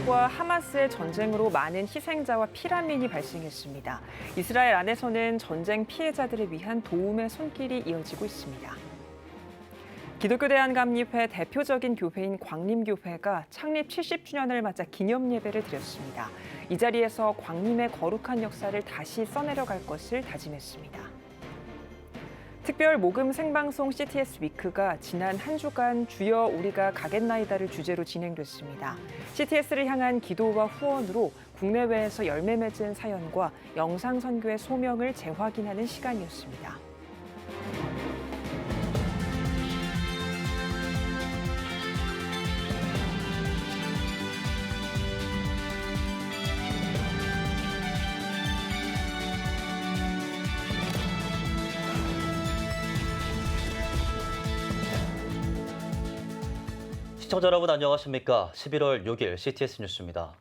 이스라엘과 하마스의 전쟁으로 많은 희생자와 피난민이 발생했습니다. 이스라엘 안에서는 전쟁 피해자들을 위한 도움의 손길이 이어지고 있습니다. 기독교 대한감리회 대표적인 교회인 광림교회가 창립 70주년을 맞아 기념 예배를 드렸습니다. 이 자리에서 광림의 거룩한 역사를 다시 써내려갈 것을 다짐했습니다. 특별 모금 생방송 CTS 위크가 지난 한 주간 주여 우리가 가겠나이다를 주제로 진행됐습니다. CTS를 향한 기도와 후원으로 국내외에서 열매 맺은 사연과 영상 선교의 소명을 재확인하는 시간이었습니다. 시청자 여러분 안녕하십니까? 11월 6일 CTS 뉴스입니다.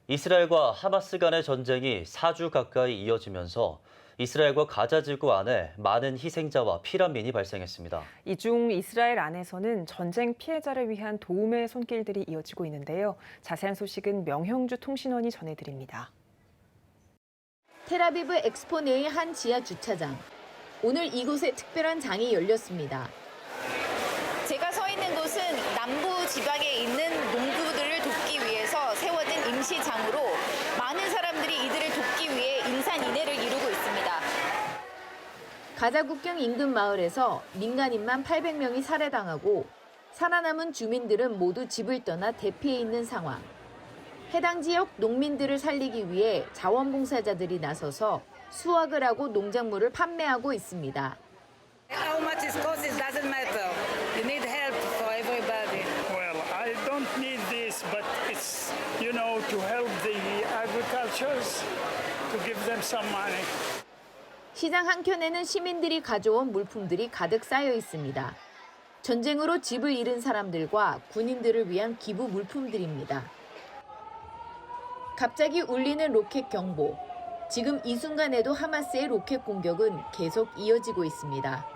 이스라엘과 하마스 간의 전쟁이 4주 가까이 이어지면서 이스라엘과 가자 지구 안에 많은 희생자와 피난민이 발생했습니다. 이 중 이스라엘 안에서는 전쟁 피해자를 위한 도움의 손길들이 이어지고 있는데요. 자세한 소식은 명형주 통신원이 전해드립니다. 텔아비브 엑스포 내의 한 지하 주차장. 오늘 이곳에 특별한 장이 열렸습니다. 제가 서 있는 곳은 남부 지방에 있는 농부들을 돕기 위해서 세워진 임시장으로 많은 사람들이 이들을 돕기 위해 인산인해를 이루고 있습니다. 가자 국경 인근 마을에서 민간인만 800명이 살해당하고 살아남은 주민들은 모두 집을 떠나 대피해 있는 상황. 해당 지역 농민들을 살리기 위해 자원봉사자들이 나서서 수확을 하고 농작물을 판매하고 있습니다. How much it costs, it doesn't matter. You need help for everybody. Well, I don't need this, but it's, to help the agricultures, to give them some money. 시장 한켠에는 시민들이 가져온 물품들이 가득 쌓여 있습니다. 전쟁으로 집을 잃은 사람들과 군인들을 위한 기부 물품들입니다. 갑자기 울리는 로켓 경보. 지금 이 순간에도 하마스의 로켓 공격은 계속 이어지고 있습니다.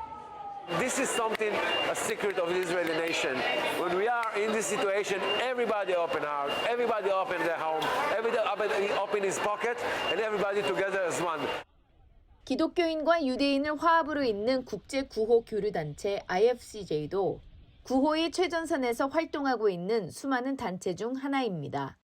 This is something, a secret of the Israeli nation. When we are in this situation, everybody open out, everybody open their home, everybody open his pocket, and everybody together as one. 기독교인과 유대인을 화합으로 잇는 국제 구호 교류 단체 IFCJ도 구호의 최전선에서 활동하고 있는 수많은 단체 중 하나입니다.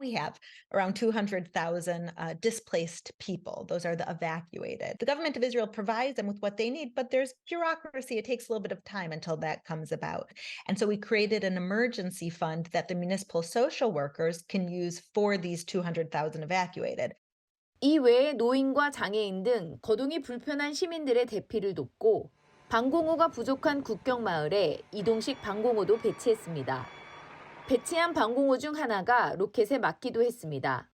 We have around 200,000 displaced people. Those are the evacuated. The government of Israel provides them with what they need, but there's bureaucracy. It takes a little bit of time until that comes about. And so we created an emergency fund that the municipal social workers can use for these 200,000 evacuated. 이 외에 노인과 장애인 등 거동이 불편한 시민들의 대피를 돕고 방공호가 부족한 국경 마을에 이동식 방공호도 배치했습니다. 배치한 방공호 중 하나가 로켓에 맞기도 했습니다.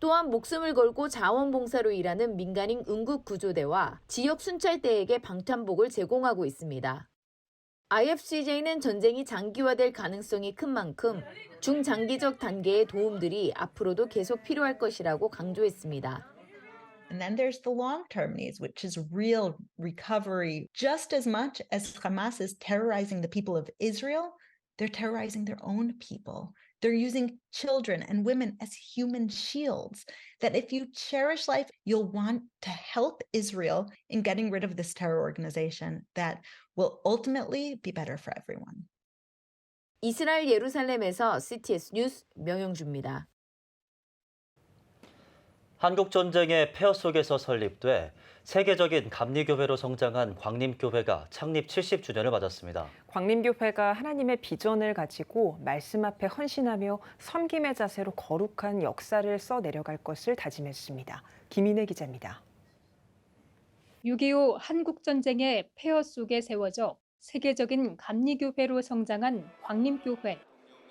또한 목숨을 걸고 자원봉사로 일하는 민간인 응급구조대와 지역 순찰대에게 방탄복을 제공하고 있습니다. IFCJ는 전쟁이 장기화될 가능성이 큰 만큼 중장기적 단계의 도움들이 앞으로도 계속 필요할 것이라고 강조했습니다. And then there's the long-term needs, which is real recovery. Just as much as Hamas is terrorizing the people of Israel, they're terrorizing their own people. They're using children and women as human shields. That if you cherish life, you'll want to help Israel in getting rid of this terror organization that will ultimately be better for everyone. 이스라엘 예루살렘에서 CTS 뉴스 명영주입니다. 한국 전쟁의 폐허 속에서 설립돼 세계적인 감리교회로 성장한 광림교회가 창립 70주년을 맞았습니다. 광림교회가 하나님의 비전을 가지고 말씀 앞에 헌신하며 섬김의 자세로 거룩한 역사를 써내려갈 것을 다짐했습니다. 김인혜 기자입니다. 6.25 한국전쟁의 폐허 속에 세워져 세계적인 감리교회로 성장한 광림교회.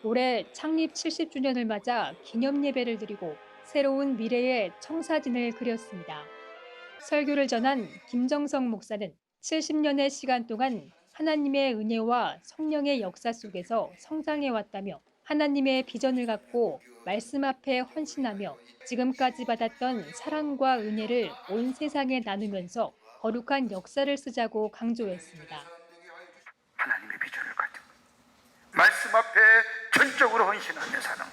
올해 창립 70주년을 맞아 기념예배를 드리고 새로운 미래의 청사진을 그렸습니다. 설교를 전한 김정성 목사는 70년의 시간 동안 하나님의 은혜와 성령의 역사 속에서 성장해왔다며 하나님의 비전을 갖고 말씀 앞에 헌신하며 지금까지 받았던 사랑과 은혜를 온 세상에 나누면서 거룩한 역사를 쓰자고 강조했습니다. 하나님의 비전을 가지고 말씀 앞에 전적으로 헌신하며 사는 것.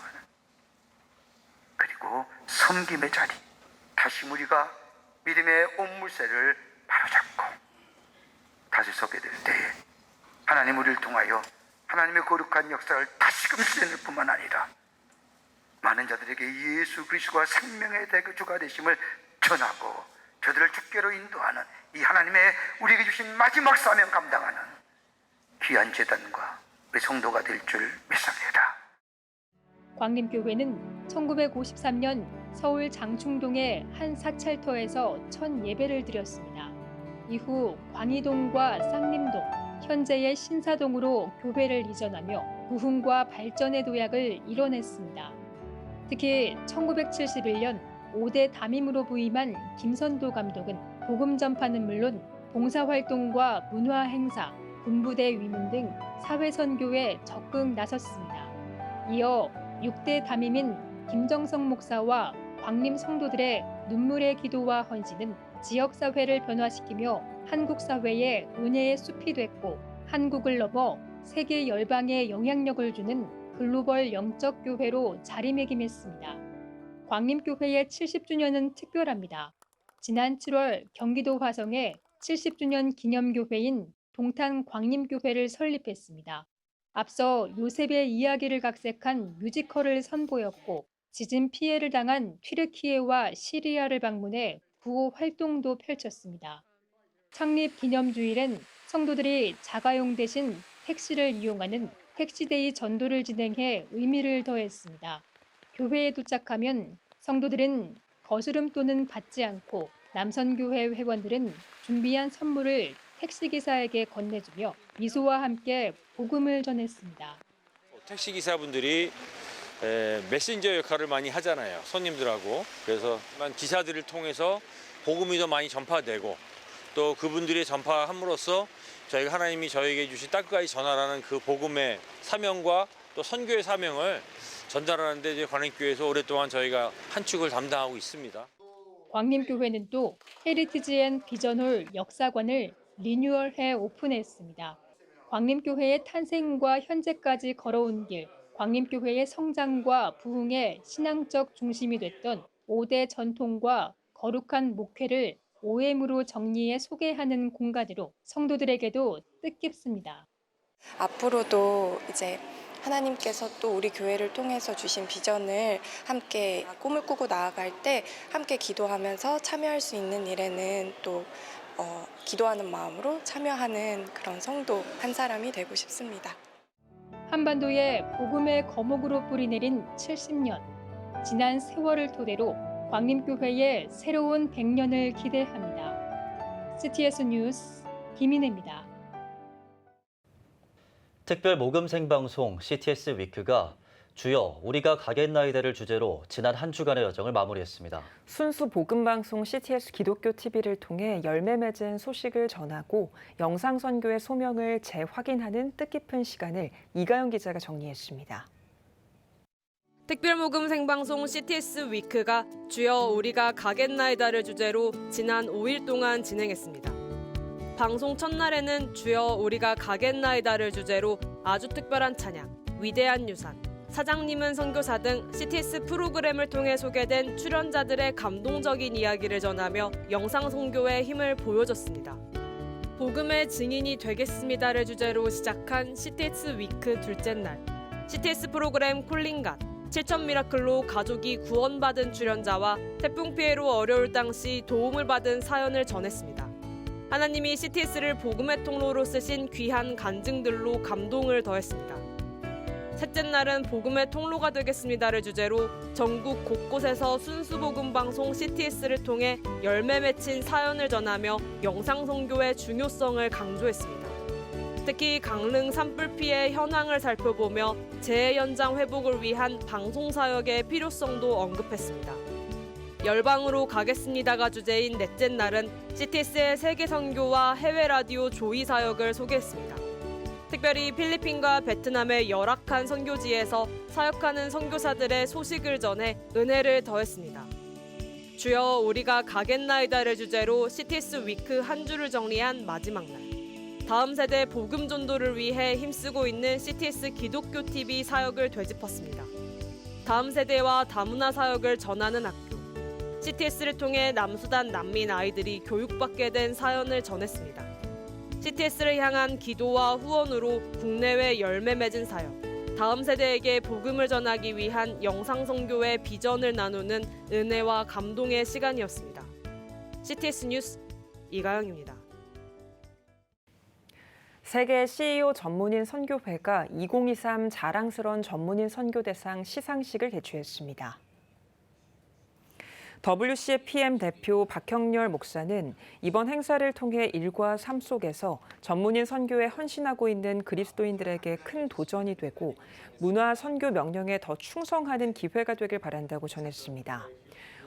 그리고 섬김의 자리. 다시 우리가 믿음의 옷물새를 바로잡고 다시 서게 될 때에 하나님 우리를 통하여 하나님의 거룩한 역사를 다시금 쓰는 뿐만 아니라 많은 자들에게 예수 그리스도가 생명의 대주가 되심을 전하고 저들을 주께로 인도하는 이 하나님의 우리에게 주신 마지막 사명 감당하는 귀한 제단과 우리 성도가 될 줄 믿습니다. 광림교회는 1953년 서울 장충동의 한 사찰터에서 첫 예배를 드렸습니다. 이후 광희동과 쌍림동, 현재의 신사동으로 교회를 이전하며 부흥과 발전의 도약을 이뤄냈습니다. 특히 1971년 5대 담임으로 부임한 김선도 감독은 복음 전파는 물론 봉사활동과 문화행사, 군부대 위문 등 사회선교에 적극 나섰습니다. 이어 6대 담임인 김정성 목사와 광림 성도들의 눈물의 기도와 헌신은 지역사회를 변화시키며 한국 사회에 은혜의 숲이 됐고 한국을 넘어 세계 열방에 영향력을 주는 글로벌 영적 교회로 자리매김했습니다. 광림교회의 70주년은 특별합니다. 지난 7월 경기도 화성에 70주년 기념교회인 동탄 광림교회를 설립했습니다. 앞서 요셉의 이야기를 각색한 뮤지컬을 선보였고 지진 피해를 당한 튀르키예와 시리아를 방문해 구호 활동도 펼쳤습니다. 창립 기념주일엔 성도들이 자가용 대신 택시를 이용하는 택시데이 전도를 진행해 의미를 더했습니다. 교회에 도착하면 성도들은 거스름 또는 받지 않고 남선교회 회원들은 준비한 선물을 택시기사에게 건네주며 미소와 함께 복음을 전했습니다. 택시기사분들이 메신저 역할을 많이 하잖아요. 손님들하고. 그래서 기사들을 통해서 복음이 더 많이 전파되고 또 그분들이 전파함으로써 저희가 하나님이 저에게 주신 땅끝까지 전하라는 그 복음의 사명과 또 선교의 사명을 전달하는 데 광림교회에서 오랫동안 저희가 한 축을 담당하고 있습니다. 광림교회는 또 헤리티지 앤 비전홀 역사관을 리뉴얼해 오픈했습니다. 광림교회의 탄생과 현재까지 걸어온 길, 광림교회의 성장과 부흥의 신앙적 중심이 됐던 5대 전통과 거룩한 목회를 OM으로 정리해 소개하는 공간으로 성도들에게도 뜻깊습니다. 앞으로도 이제 하나님께서 또 우리 교회를 통해서 주신 비전을 함께 꿈을 꾸고 나아갈 때 함께 기도하면서 참여할 수 있는 일에는 또 기도하는 마음으로 참여하는 그런 성도 한 사람이 되고 싶습니다. 한반도에 복음의 거목으로 뿌리내린 70년. 지난 세월을 토대로 광림교회의 새로운 100년을 기대합니다. CTS 뉴스 김인혜입니다. 특별 모금 생방송 CTS 위크가 주여 우리가 가겠나이다를 주제로 지난 한 주간의 여정을 마무리했습니다. 순수 복음 방송 CTS 기독교 TV를 통해 열매 맺은 소식을 전하고 영상 선교의 소명을 재확인하는 뜻깊은 시간을 이가영 기자가 정리했습니다. 특별모금 생방송 CTS 위크가 주여 우리가 가겠나이다를 주제로 지난 5일 동안 진행했습니다. 방송 첫날에는 주여 우리가 가겠나이다를 주제로 아주 특별한 찬양, 위대한 유산, 사장님은 선교사 등 CTS 프로그램을 통해 소개된 출연자들의 감동적인 이야기를 전하며 영상 선교의 힘을 보여줬습니다. 복음의 증인이 되겠습니다를 주제로 시작한 CTS 위크 둘째 날, CTS 프로그램 콜링갓, 7천 미라클로 가족이 구원받은 출연자와 태풍 피해로 어려울 당시 도움을 받은 사연을 전했습니다. 하나님이 CTS를 복음의 통로로 쓰신 귀한 간증들로 감동을 더했습니다. 셋째 날은 복음의 통로가 되겠습니다를 주제로 전국 곳곳에서 순수복음 방송 CTS를 통해 열매 맺힌 사연을 전하며 영상 선교의 중요성을 강조했습니다. 특히 강릉 산불 피해 현황을 살펴보며 재해 현장 회복을 위한 방송 사역의 필요성도 언급했습니다. 열방으로 가겠습니다가 주제인 넷째 날은 CTS의 세계 선교와 해외 라디오 조이 사역을 소개했습니다. 특별히 필리핀과 베트남의 열악한 선교지에서 사역하는 선교사들의 소식을 전해 은혜를 더했습니다. 주여 우리가 가겠나이다를 주제로 CTS 위크 한 주를 정리한 마지막 날. 다음 세대 복음 전도를 위해 힘쓰고 있는 CTS 기독교 TV 사역을 되짚었습니다. 다음 세대와 다문화 사역을 전하는 학교. CTS를 통해 남수단 난민 아이들이 교육받게 된 사연을 전했습니다. CTS를 향한 기도와 후원으로 국내외 열매 맺은 사역. 다음 세대에게 복음을 전하기 위한 영상 선교의 비전을 나누는 은혜와 감동의 시간이었습니다. CTS 뉴스 이가영입니다. 세계 CEO 전문인 선교회가 2023 자랑스러운 전문인 선교대상 시상식을 개최했습니다. WCPM 대표 박형렬 목사는 이번 행사를 통해 일과 삶 속에서 전문인 선교에 헌신하고 있는 그리스도인들에게 큰 도전이 되고 문화 선교 명령에 더 충성하는 기회가 되길 바란다고 전했습니다.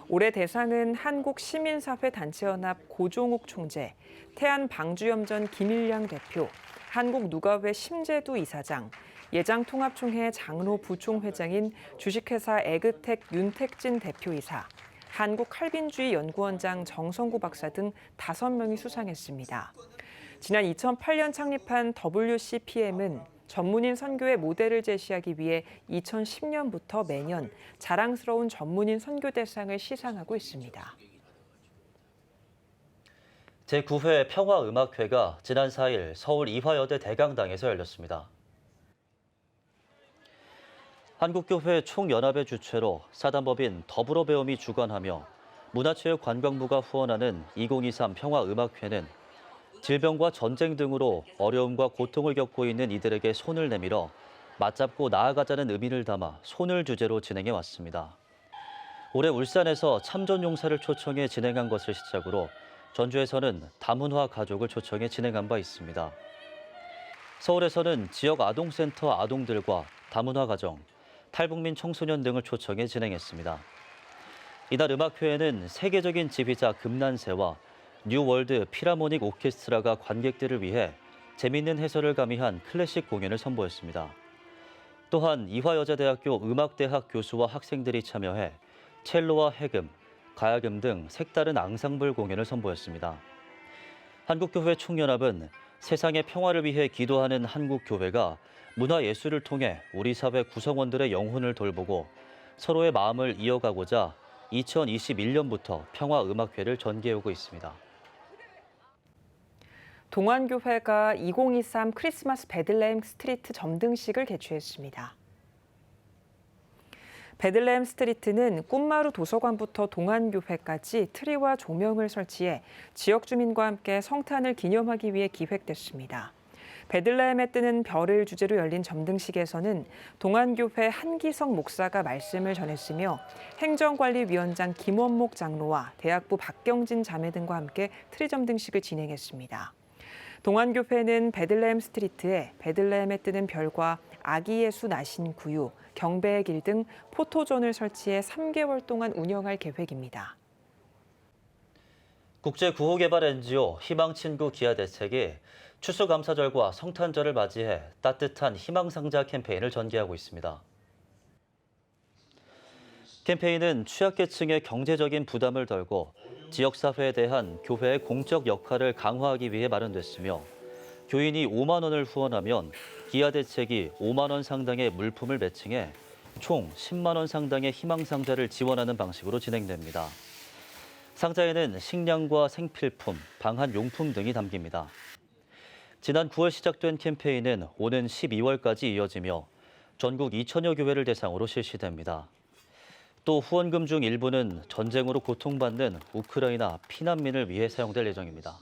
올해 대상은 한국시민사회 단체연합 고종욱 총재, 태안방주염전 김일량 대표, 한국누가회 심재두 이사장, 예장통합총회 장로 부총회장인 주식회사 에그텍 윤택진 대표이사, 한국칼빈주의 연구원장 정성구 박사 등 5명이 수상했습니다. 지난 2008년 창립한 WCPM은 전문인 선교의 모델을 제시하기 위해 2010년부터 매년 자랑스러운 전문인 선교대상을 시상하고 있습니다. 제9회 평화음악회가 지난 4일 서울 이화여대 대강당에서 열렸습니다. 한국교회 총연합의 주최로 사단법인 더불어배움이 주관하며 문화체육관광부가 후원하는 2023 평화음악회는 질병과 전쟁 등으로 어려움과 고통을 겪고 있는 이들에게 손을 내밀어 맞잡고 나아가자는 의미를 담아 손을 주제로 진행해 왔습니다. 올해 울산에서 참전용사를 초청해 진행한 것을 시작으로 전주에서는 다문화 가족을 초청해 진행한 바 있습니다. 서울에서는 지역 아동센터 아동들과 다문화 가정, 탈북민 청소년 등을 초청해 진행했습니다. 이날 음악회에는 세계적인 지휘자 금난세와 뉴월드 피라모닉 오케스트라가 관객들을 위해 재미있는 해설을 가미한 클래식 공연을 선보였습니다. 또한 이화여자대학교 음악대학 교수와 학생들이 참여해 첼로와 해금, 가야금 등 색다른 앙상블 공연을 선보였습니다. 한국교회 총연합은 세상의 평화를 위해 기도하는 한국교회가 문화예술을 통해 우리 사회 구성원들의 영혼을 돌보고 서로의 마음을 이어가고자 2021년부터 평화음악회를 전개해오고 있습니다. 동안교회가 2023 크리스마스 베들레헴 스트리트 점등식을 개최했습니다. 베들레헴 스트리트는 꿈마루 도서관부터 동안교회까지 트리와 조명을 설치해 지역 주민과 함께 성탄을 기념하기 위해 기획됐습니다. 베들레헴에 뜨는 별을 주제로 열린 점등식에서는 동안교회 한기성 목사가 말씀을 전했으며 행정관리위원장 김원목 장로와 대학부 박경진 자매 등과 함께 트리 점등식을 진행했습니다. 동안교회는 베들레헴 스트리트에 베들레헴에 뜨는 별과 아기 예수 나신 구유, 경배의 길 등 포토존을 설치해 3개월 동안 운영할 계획입니다. 국제구호개발 NGO 희망친구 기아대책이 추수감사절과 성탄절을 맞이해 따뜻한 희망상자 캠페인을 전개하고 있습니다. 캠페인은 취약계층의 경제적인 부담을 덜고 지역사회에 대한 교회의 공적 역할을 강화하기 위해 마련됐으며 교인이 5만 원을 후원하면 기아대책이 5만 원 상당의 물품을 매칭해 총 10만 원 상당의 희망상자를 지원하는 방식으로 진행됩니다. 상자에는 식량과 생필품, 방한용품 등이 담깁니다. 지난 9월 시작된 캠페인은 오는 12월까지 이어지며 전국 2천여 교회를 대상으로 실시됩니다. 또 후원금 중 일부는 전쟁으로 고통받는 우크라이나 피난민을 위해 사용될 예정입니다.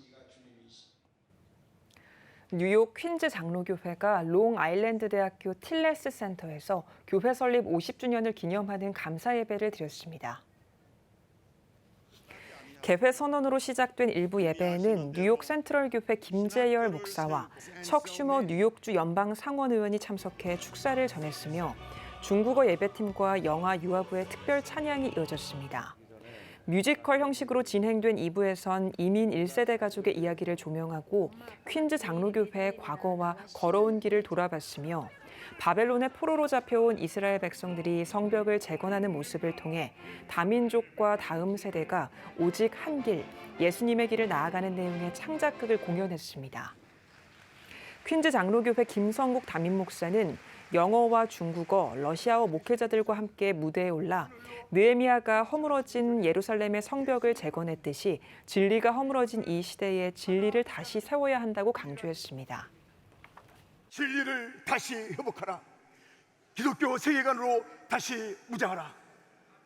뉴욕 퀸즈 장로교회가 롱아일랜드 대학교 틸레스 센터에서 교회 설립 50주년을 기념하는 감사 예배를 드렸습니다. 개회 선언으로 시작된 일부 예배에는 뉴욕 센트럴 교회 김재열 목사와 척 슈머 뉴욕주 연방 상원 의원이 참석해 축사를 전했으며 중국어 예배팀과 영화 유아부의 특별 찬양이 이어졌습니다. 뮤지컬 형식으로 진행된 2부에선 이민 1세대 가족의 이야기를 조명하고 퀸즈 장로교회의 과거와 걸어온 길을 돌아봤으며 바벨론의 포로로 잡혀온 이스라엘 백성들이 성벽을 재건하는 모습을 통해 다민족과 다음 세대가 오직 한 길, 예수님의 길을 나아가는 내용의 창작극을 공연했습니다. 퀸즈 장로교회 김성국 담임 목사는 영어와 중국어, 러시아어 목회자들과 함께 무대에 올라 느헤미야가 허물어진 예루살렘의 성벽을 재건했듯이 진리가 허물어진 이 시대에 진리를 다시 세워야 한다고 강조했습니다. 진리를 다시 회복하라. 기독교 세계관으로 다시 무장하라.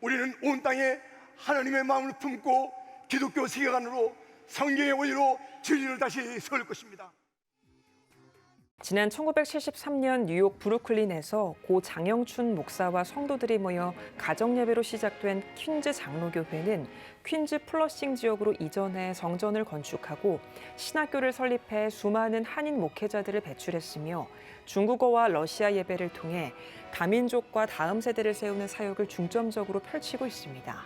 우리는 온 땅에 하나님의 마음을 품고 기독교 세계관으로 성경의 원리로 진리를 다시 세울 것입니다. 지난 1973년 뉴욕 브루클린에서 고 장영춘 목사와 성도들이 모여 가정예배로 시작된 퀸즈 장로교회는 퀸즈 플러싱 지역으로 이전해 성전을 건축하고 신학교를 설립해 수많은 한인 목회자들을 배출했으며 중국어와 러시아 예배를 통해 다민족과 다음 세대를 세우는 사역을 중점적으로 펼치고 있습니다.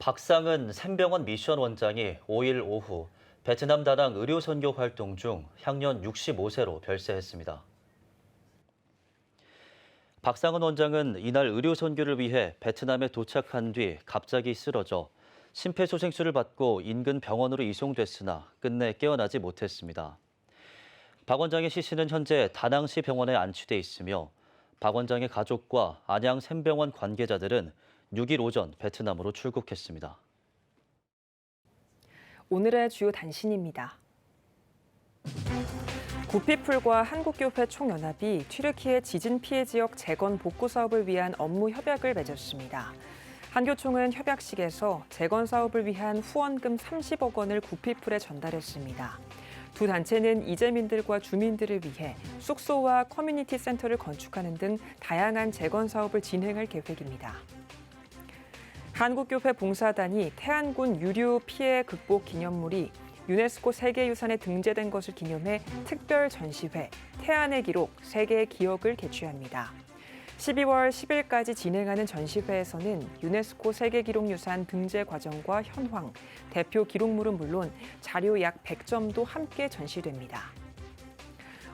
박상은 샘병원 미션 원장이 5일 오후 베트남 다낭 의료 선교 활동 중 향년 65세로 별세했습니다. 박상은 원장은 이날 의료 선교를 위해 베트남에 도착한 뒤 갑자기 쓰러져 심폐소생술을 받고 인근 병원으로 이송됐으나 끝내 깨어나지 못했습니다. 박 원장의 시신은 현재 다낭시 병원에 안치돼 있으며 박 원장의 가족과 안양 샘병원 관계자들은 6일 오전 베트남으로 출국했습니다. 오늘의 주요 단신입니다. 구피풀과 한국교회 총연합이 튀르키예 지진 피해 지역 재건 복구 사업을 위한 업무 협약을 맺었습니다. 한교총은 협약식에서 재건 사업을 위한 후원금 30억 원을 구피풀에 전달했습니다. 두 단체는 이재민들과 주민들을 위해 숙소와 커뮤니티 센터를 건축하는 등 다양한 재건 사업을 진행할 계획입니다. 한국교회 봉사단이 태안군 유류 피해 극복 기념물이 유네스코 세계유산에 등재된 것을 기념해 특별 전시회 태안의 기록 세계의 기억을 개최합니다. 12월 10일까지 진행하는 전시회에서는 유네스코 세계기록유산 등재 과정과 현황, 대표 기록물은 물론 자료 약 100점도 함께 전시됩니다.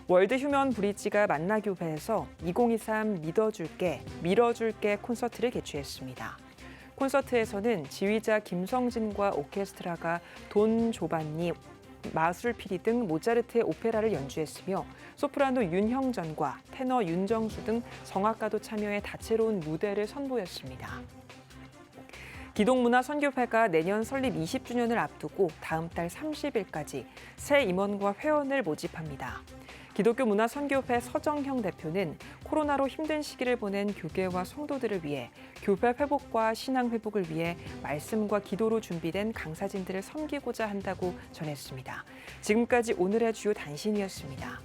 월드 휴먼 브릿지가 만나교회에서 2023 믿어줄게, 밀어줄게 콘서트를 개최했습니다. 콘서트에서는 지휘자 김성진과 오케스트라가 돈 조반니, 마술피리 등 모차르트의 오페라를 연주했으며 소프라노 윤형전과 테너 윤정수 등 성악가도 참여해 다채로운 무대를 선보였습니다. 기독문화선교회가 내년 설립 20주년을 앞두고 다음 달 30일까지 새 임원과 회원을 모집합니다. 기독교 문화선교회 서정형 대표는 코로나로 힘든 시기를 보낸 교계와 성도들을 위해 교회 회복과 신앙 회복을 위해 말씀과 기도로 준비된 강사진들을 섬기고자 한다고 전했습니다. 지금까지 오늘의 주요 단신이었습니다.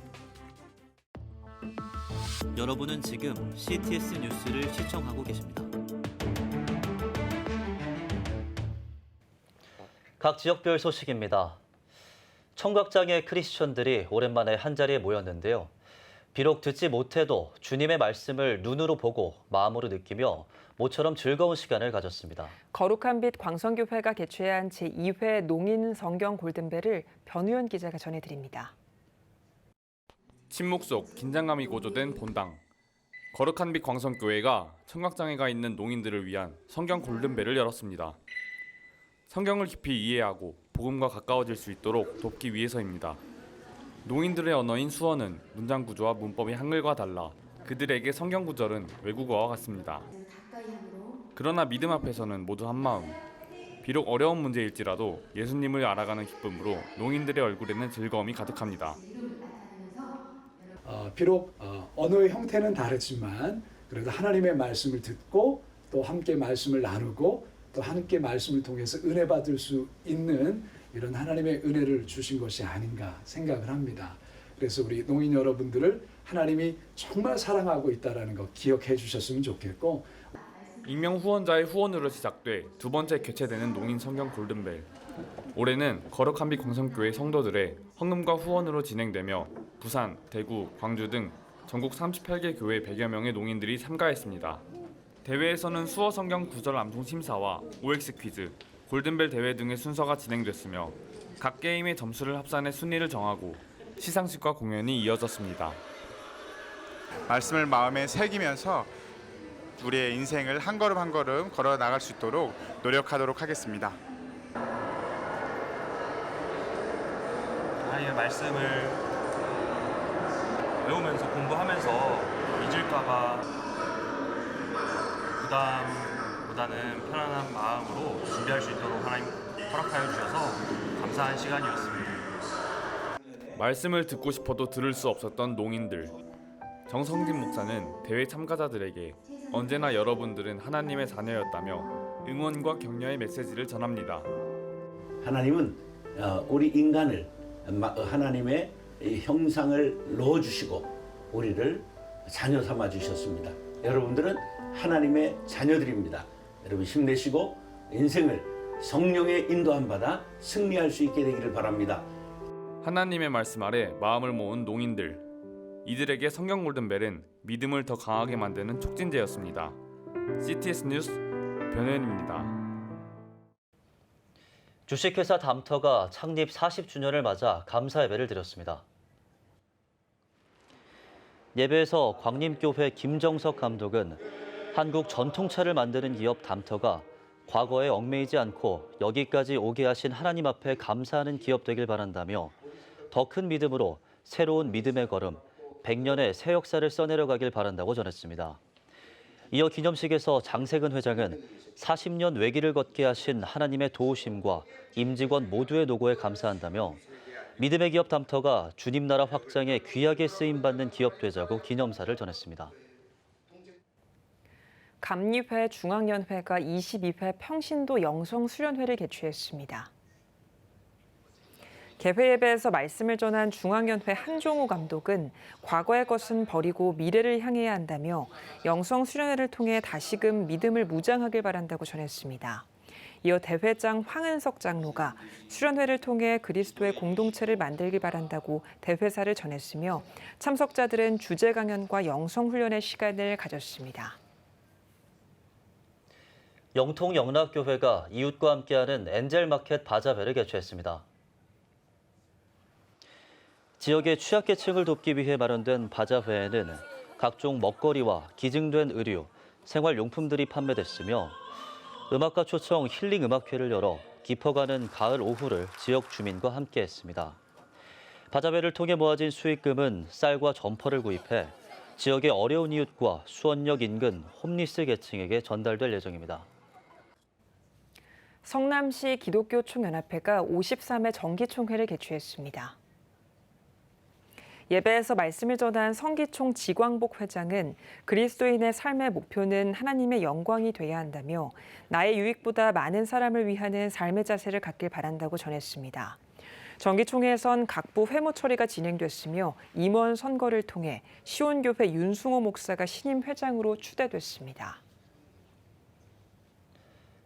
여러분은 지금 CTS 뉴스를 시청하고 계십니다. 각 지역별 소식입니다. 청각장애 크리스천들이 오랜만에 한자리에 모였는데요. 비록 듣지 못해도 주님의 말씀을 눈으로 보고 마음으로 느끼며 모처럼 즐거운 시간을 가졌습니다. 거룩한 빛 광성교회가 개최한 제2회 농인 성경 골든벨을 변우현 기자가 전해드립니다. 침묵 속 긴장감이 고조된 본당. 거룩한 빛 광성교회가 청각장애가 있는 농인들을 위한 성경 골든벨을 열었습니다. 성경을 깊이 이해하고 복음과 가까워질 수 있도록 돕기 위해서입니다. 농인들의 언어인 수어는 문장 구조와 문법이 한글과 달라 그들에게 성경 구절은 외국어와 같습니다. 그러나 믿음 앞에서는 모두 한마음. 비록 어려운 문제일지라도 예수님을 알아가는 기쁨으로 농인들의 얼굴에는 즐거움이 가득합니다. 비록 언어의 형태는 다르지만 그래도 하나님의 말씀을 듣고 또 함께 말씀을 나누고 또 함께 말씀을 통해서 은혜 받을 수 있는 이런 하나님의 은혜를 주신 것이 아닌가 생각을 합니다. 그래서 우리 농인 여러분들을 하나님이 정말 사랑하고 있다는 거 기억해 주셨으면 좋겠고, 익명 후원자의 후원으로 시작돼 두 번째 개최되는 농인 성경 골든벨. 올해는 거룩한 빛 광성교회 성도들의 헌금과 후원으로 진행되며 부산, 대구, 광주 등 전국 38개 교회 100여 명의 농인들이 참가했습니다. 대회에서는 수어 성경 구절 암송 심사와 OX 퀴즈, 골든벨 대회 등의 순서가 진행됐으며 각 게임의 점수를 합산해 순위를 정하고 시상식과 공연이 이어졌습니다. 말씀을 마음에 새기면서 우리의 인생을 한 걸음 한 걸음 걸어 나갈 수 있도록 노력하도록 하겠습니다. 하나님의 말씀을 외우면서 공부하면서 잊을까봐 부담보다는 편안한 마음으로 준비할 수 있도록 하나님 허락하여 주셔서 감사한 시간이었습니다. 말씀을 듣고 싶어도 들을 수 없었던 농인들. 정성진 목사는 대회 참가자들에게 언제나 여러분들은 하나님의 자녀였다며 응원과 격려의 메시지를 전합니다. 하나님은 우리 인간을 하나님의 형상을 넣어주시고 우리를 자녀 삼아 주셨습니다. 여러분들은 하나님의 자녀들입니다. 여러분 힘내시고 인생을 성령의 인도함 받아 승리할 수 있게 되기를 바랍니다. 하나님의 말씀 아래 마음을 모은 농인들. 이들에게 성경 골든벨은 믿음을 더 강하게 만드는 촉진제였습니다. CTS 뉴스 변호연입니다. 주식회사 담터가 창립 40주년을 맞아 감사 예배를 드렸습니다. 예배에서 광림교회 김정석 감독은 한국 전통차를 만드는 기업 담터가 과거에 얽매이지 않고 여기까지 오게 하신 하나님 앞에 감사하는 기업 되길 바란다며 더 큰 믿음으로 새로운 믿음의 걸음, 100년의 새 역사를 써내려가길 바란다고 전했습니다. 이어 기념식에서 장세근 회장은 40년 외길을 걷게 하신 하나님의 도우심과 임직원 모두의 노고에 감사한다며 믿음의 기업 담터가 주님 나라 확장에 귀하게 쓰임받는 기업 되자고 기념사를 전했습니다. 감리회 중앙연회가 22회 평신도 영성수련회를 개최했습니다. 개회 예배에서 말씀을 전한 중앙연회 한종호 감독은 과거의 것은 버리고 미래를 향해야 한다며 영성수련회를 통해 다시금 믿음을 무장하길 바란다고 전했습니다. 이어 대회장 황은석 장로가 수련회를 통해 그리스도의 공동체를 만들길 바란다고 대회사를 전했으며 참석자들은 주제 강연과 영성훈련의 시간을 가졌습니다. 영통영락교회가 이웃과 함께하는 엔젤마켓 바자회를 개최했습니다. 지역의 취약계층을 돕기 위해 마련된 바자회에는 각종 먹거리와 기증된 의류, 생활용품들이 판매됐으며 음악가 초청 힐링 음악회를 열어 깊어가는 가을 오후를 지역 주민과 함께했습니다. 바자회를 통해 모아진 수익금은 쌀과 점퍼를 구입해 지역의 어려운 이웃과 수원역 인근 홈리스 계층에게 전달될 예정입니다. 성남시 기독교 총연합회가 53회 정기총회를 개최했습니다. 예배에서 말씀을 전한 성기총 지광복 회장은 그리스도인의 삶의 목표는 하나님의 영광이 돼야 한다며 나의 유익보다 많은 사람을 위하는 삶의 자세를 갖길 바란다고 전했습니다. 정기총회에선 각부 회무 처리가 진행됐으며 임원 선거를 통해 시온교회 윤승호 목사가 신임 회장으로 추대됐습니다.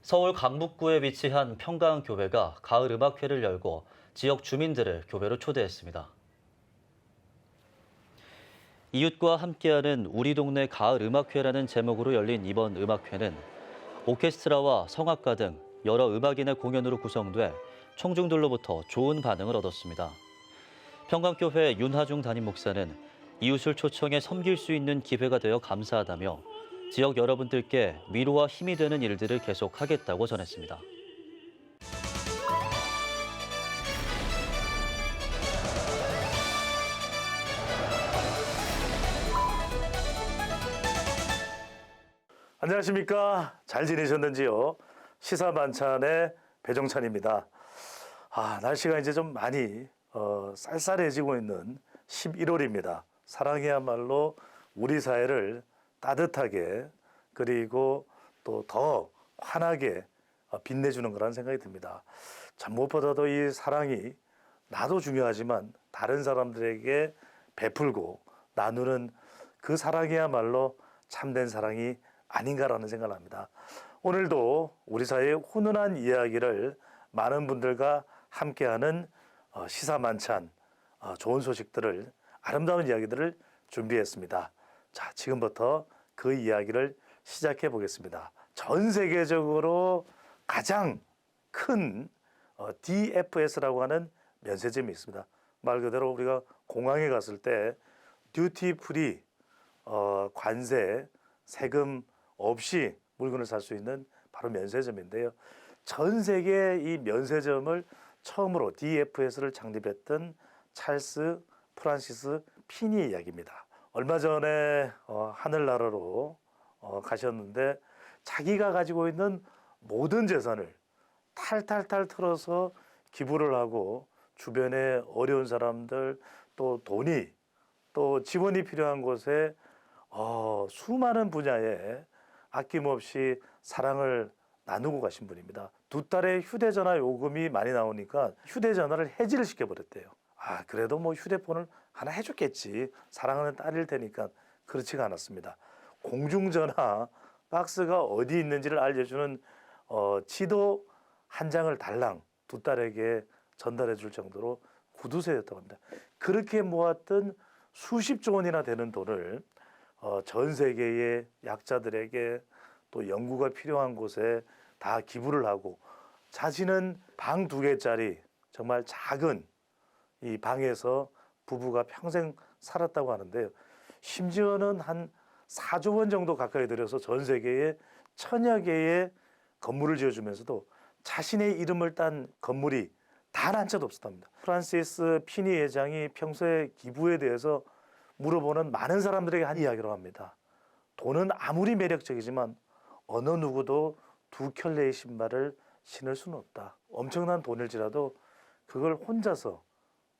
서울 강북구에 위치한 평강교회가 가을 음악회를 열고 지역 주민들을 교회로 초대했습니다. 이웃과 함께하는 우리 동네 가을 음악회라는 제목으로 열린 이번 음악회는 오케스트라와 성악가 등 여러 음악인의 공연으로 구성돼 청중들로부터 좋은 반응을 얻었습니다. 평강교회 윤하중 담임 목사는 이웃을 초청해 섬길 수 있는 기회가 되어 감사하다며 지역 여러분들께 위로와 힘이 되는 일들을 계속하겠다고 전했습니다. 안녕하십니까? 잘 지내셨는지요? 시사만찬의 배정찬입니다. 날씨가 이제 좀 많이 쌀쌀해지고 있는 11월입니다. 사랑이야말로 우리 사회를 따뜻하게 그리고 또 더 환하게 빛내주는 거라는 생각이 듭니다. 참 무엇보다도 이 사랑이 나도 중요하지만 다른 사람들에게 베풀고 나누는 그 사랑이야말로 참된 사랑이 아닌가라는 생각을 합니다. 오늘도 우리 사회의 훈훈한 이야기를 많은 분들과 함께하는 시사만찬, 좋은 소식들을, 아름다운 이야기들을 준비했습니다. 자, 지금부터 그 이야기를 시작해 보겠습니다. 전 세계적으로 가장 큰 DFS라고 하는 면세점이 있습니다. 말 그대로 우리가 공항에 갔을 때 듀티 프리, 관세, 세금 없이 물건을 살 수 있는 바로 면세점인데요. 전 세계 이 면세점을 처음으로 DFS를 창립했던 찰스 프란시스 피니 이야기입니다. 얼마 전에 하늘나라로 가셨는데 자기가 가지고 있는 모든 재산을 탈탈탈 털어서 기부를 하고 주변에 어려운 사람들 또 돈이 또 지원이 필요한 곳에 수많은 분야에 아낌없이 사랑을 나누고 가신 분입니다. 두 딸의 휴대전화 요금이 많이 나오니까 휴대전화를 해지를 시켜버렸대요. 그래도 뭐 휴대폰을 하나 해줬겠지. 사랑하는 딸일 테니까. 그렇지가 않았습니다. 공중전화 박스가 어디 있는지를 알려주는 지도 한 장을 달랑 두 딸에게 전달해 줄 정도로 구두쇠였다고 합니다. 그렇게 모았던 수십조 원이나 되는 돈을 전 세계의 약자들에게 또 연구가 필요한 곳에 다 기부를 하고 자신은 방 2개짜리 정말 작은 이 방에서 부부가 평생 살았다고 하는데요. 심지어는 한 4조 원 정도 가까이 들여서 전 세계에 1000여 개의 건물을 지어주면서도 자신의 이름을 딴 건물이 단 한 채도 없었답니다. 프란시스 피니 회장이 평소에 기부에 대해서 물어보는 많은 사람들에게 한 이야기로 합니다. 돈은 아무리 매력적이지만 어느 누구도 2켤레의 신발을 신을 수는 없다. 엄청난 돈일지라도 그걸 혼자서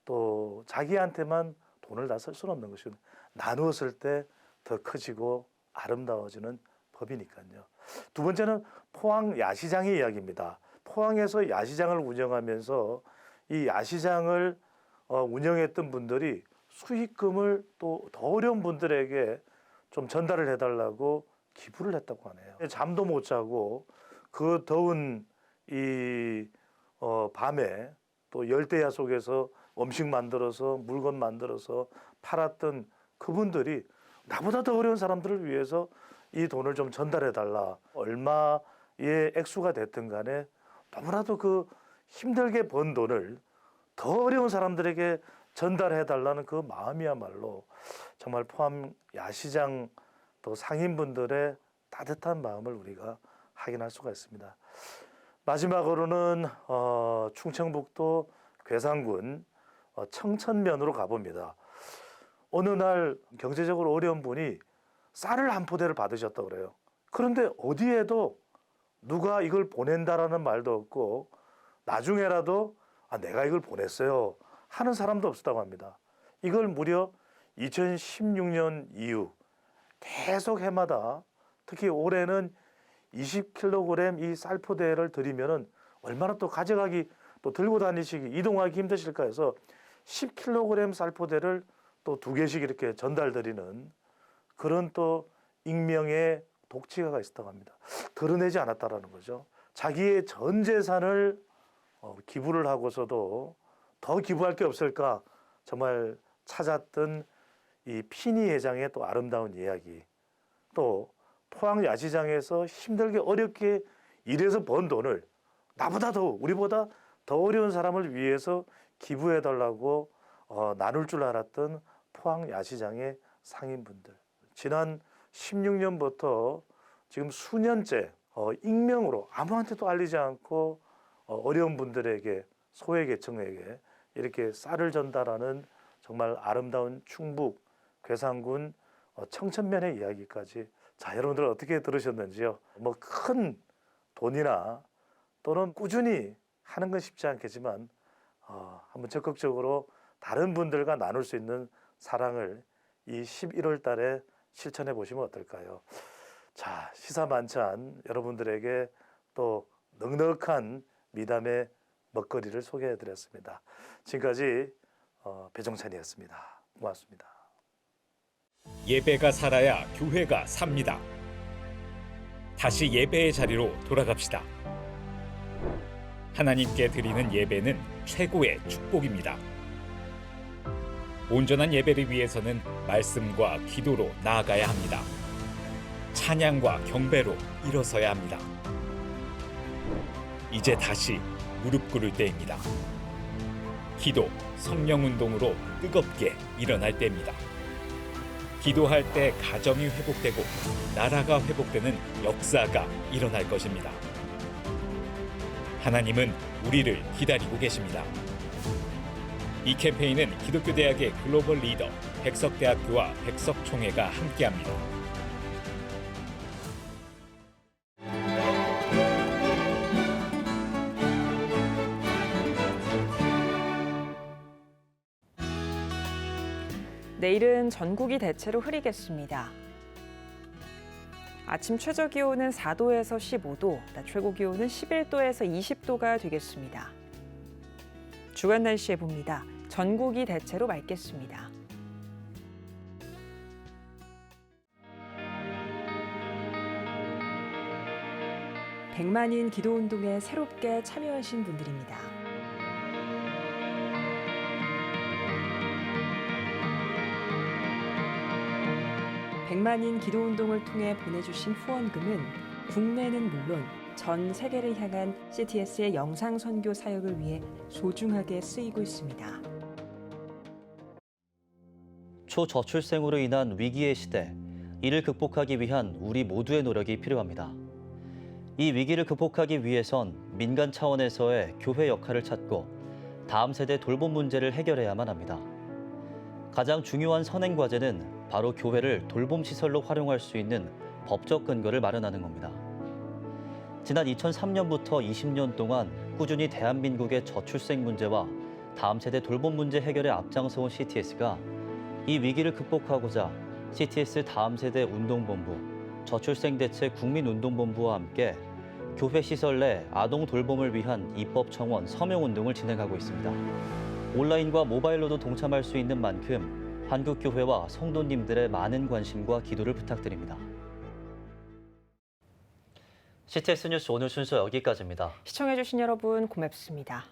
또 자기한테만 돈을 다 쓸 수는 없는 것이고 나누었을 때 더 커지고 아름다워지는 법이니까요. 두 번째는 포항 야시장의 이야기입니다. 포항에서 야시장을 운영하면서 이 야시장을 운영했던 분들이 수익금을 또 더 어려운 분들에게 좀 전달을 해달라고 기부를 했다고 하네요. 잠도 못 자고 그 더운 이 밤에 또 열대야 속에서 음식 만들어서 물건 만들어서 팔았던 그분들이 나보다 더 어려운 사람들을 위해서 이 돈을 좀 전달해달라. 얼마의 액수가 됐든 간에 너무나도 그 힘들게 번 돈을 더 어려운 사람들에게 전달해달라는 그 마음이야말로 정말 포함 야시장 또 상인분들의 따뜻한 마음을 우리가 확인할 수가 있습니다. 마지막으로는 충청북도 괴산군 청천면으로 가봅니다. 어느 날 경제적으로 어려운 분이 쌀을 한 포대를 받으셨다고 그래요. 그런데 어디에도 누가 이걸 보낸다라는 말도 없고 나중에라도 내가 이걸 보냈어요 하는 사람도 없었다고 합니다. 이걸 무려 2016년 이후 계속 해마다 특히 올해는 20kg 이 쌀포대를 드리면은 얼마나 또 가져가기 또 들고 다니시기 이동하기 힘드실까 해서 10kg 쌀포대를 또 2개씩 이렇게 전달드리는 그런 또 익명의 독치가가 있었다고 합니다. 드러내지 않았다라는 거죠. 자기의 전 재산을 기부를 하고서도 더 기부할 게 없을까 정말 찾았던 이 피니 회장의 또 아름다운 이야기, 또 포항 야시장에서 힘들게 어렵게 일해서 번 돈을 나보다 더 우리보다 더 어려운 사람을 위해서 기부해달라고 나눌 줄 알았던 포항 야시장의 상인분들. 지난 16년부터 지금 수년째 익명으로 아무한테도 알리지 않고 어려운 분들에게 소외계층에게 이렇게 쌀을 전달하는 정말 아름다운 충북 괴산군 청천면의 이야기까지. 자, 여러분들 어떻게 들으셨는지요? 뭐 큰 돈이나 또는 꾸준히 하는 건 쉽지 않겠지만 한번 적극적으로 다른 분들과 나눌 수 있는 사랑을 이 11월 달에 실천해 보시면 어떨까요? 자, 시사만찬 여러분들에게 또 넉넉한 미담의 먹거리를 소개해 드렸습니다. 지금까지 배종찬이었습니다. 고맙습니다. 예배가 살아야 교회가 삽니다. 다시 예배의 자리로 돌아갑시다. 하나님께 드리는 예배는 최고의 축복입니다. 온전한 예배를 위해서는 말씀과 기도로 나아가야 합니다. 찬양과 경배로 일어서야 합니다. 이제 다시 무릎 꿇을 때입니다. 기도, 성령운동으로 뜨겁게 일어날 때입니다. 기도할 때 가정이 회복되고 나라가 회복되는 역사가 일어날 것입니다. 하나님은 우리를 기다리고 계십니다. 이 캠페인은 기독교대학의 글로벌 리더 백석대학교와 백석총회가 함께합니다. 내일은 전국이 대체로 흐리겠습니다. 아침 최저 기온은 4도에서 15도, 낮 최고 기온은 11도에서 20도가 되겠습니다. 주간 날씨 해봅니다. 전국이 대체로 맑겠습니다. 백만인 기도운동에 새롭게 참여하신 분들입니다. 백만인 기도운동을 통해 보내주신 후원금은 국내는 물론 전 세계를 향한 CTS의 영상 선교 사역을 위해 소중하게 쓰이고 있습니다. 초저출생으로 인한 위기의 시대, 이를 극복하기 위한 우리 모두의 노력이 필요합니다. 이 위기를 극복하기 위해선 민간 차원에서의 교회 역할을 찾고 다음 세대 돌봄 문제를 해결해야만 합니다. 가장 중요한 선행 과제는 바로 교회를 돌봄 시설로 활용할 수 있는 법적 근거를 마련하는 겁니다. 지난 2003년부터 20년 동안 꾸준히 대한민국의 저출생 문제와 다음 세대 돌봄 문제 해결에 앞장서온 CTS가 이 위기를 극복하고자 CTS 다음 세대 운동본부, 저출생 대책 국민운동본부와 함께 교회 시설 내 아동 돌봄을 위한 입법 청원 서명 운동을 진행하고 있습니다. 온라인과 모바일로도 동참할 수 있는 만큼 한국교회와 성도님들의 많은 관심과 기도를 부탁드립니다. CTS 뉴스 오늘 순서 여기까지입니다. 시청해주신 여러분 고맙습니다.